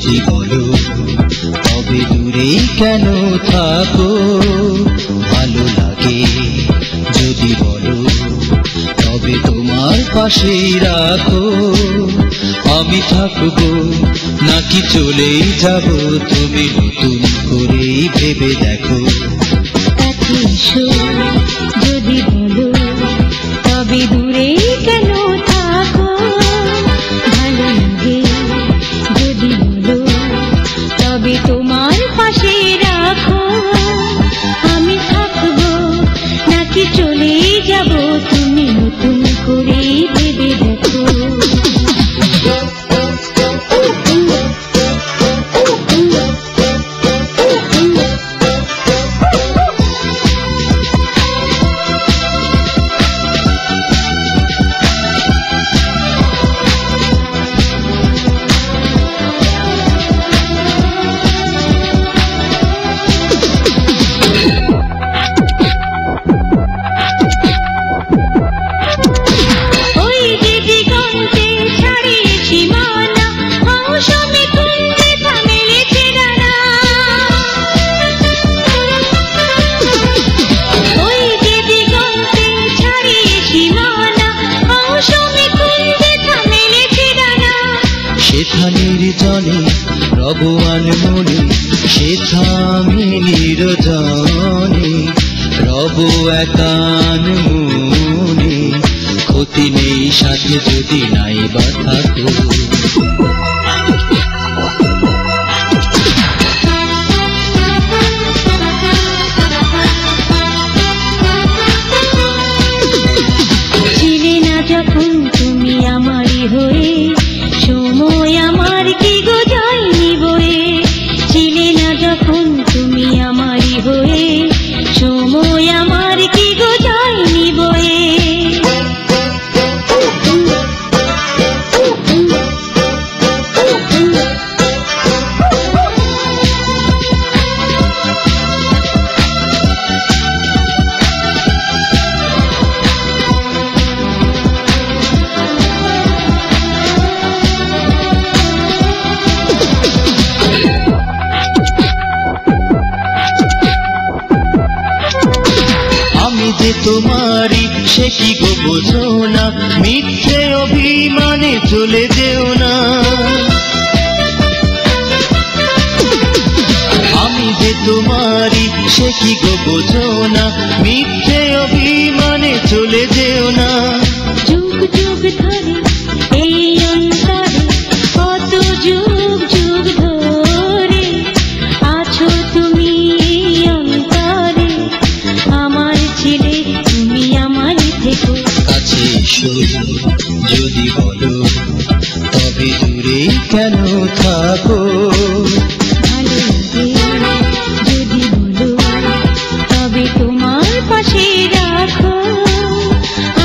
যদি বলো তবে দূরে কেন থাকো, ভালো লাগে যদি বলো তবে তোমার পাশে রাখো। আমি থাকবো নাকি চলেই যাব, তুমি নতুন করে ভেবে দেখো। কাছে এসো যদি বলো তবে দূরে কেন থাকো, ভালো লাগে যদি বলো তবে তোমার পাশে রাখো। আমি থাকবো নাকি চলেই যাব, তুমি নতুন করে ভেবে দেখো। সেথানের জলে রবমান মনে, সেথামে নিরজনে রব একান মনে। ক্ষতি নেই সাথে যদি নাই বা থাকো, ছিলে না যখন তুমি আমারই হয়ে, সময় আমার কি গো যায়নি বয়ে। ছিলে না যখন তুমি আমারই হয়ে, সময় আমার কি গো যায়নি বয়ে। আমি যে তোমারই সে কি গো বোঝো না, মিথ্যে অভিমানে চলে যেও না। আমি যে তোমারই সে কি গো বোঝো না, মিথ্যে অভিমানে চলে যেও না। যুগ যুগ ধরে এই অন্তরে, কত যুগ যুগ ধরে আছো তুমি অন্তরে। আমার ছিলে তুমি আমারই থেকো। কাছে এসো যদি বলো তবে দূরে কেন থাকো, ভালো লাগে যদি বলো তবে তোমার পাশে রাখো।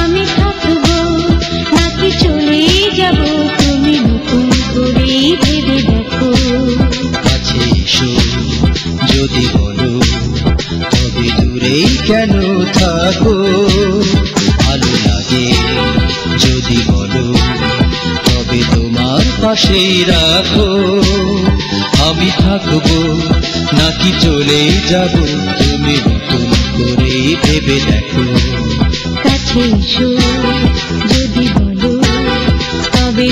আমি থাকবো নাকি চলেই যাব, তুমি নতুন করে ভেবে দেখো। কাছে এসো যদি বলো তবে দূরে কেন থাকো, ভালো লাগে যদি বলো তবে তোমার পাশে রাখো। আমি থাকবো নাকি চলেই যাব, তুমি নতুন করে ভেবে দেখো। কাছে এসো যদি বলো তবে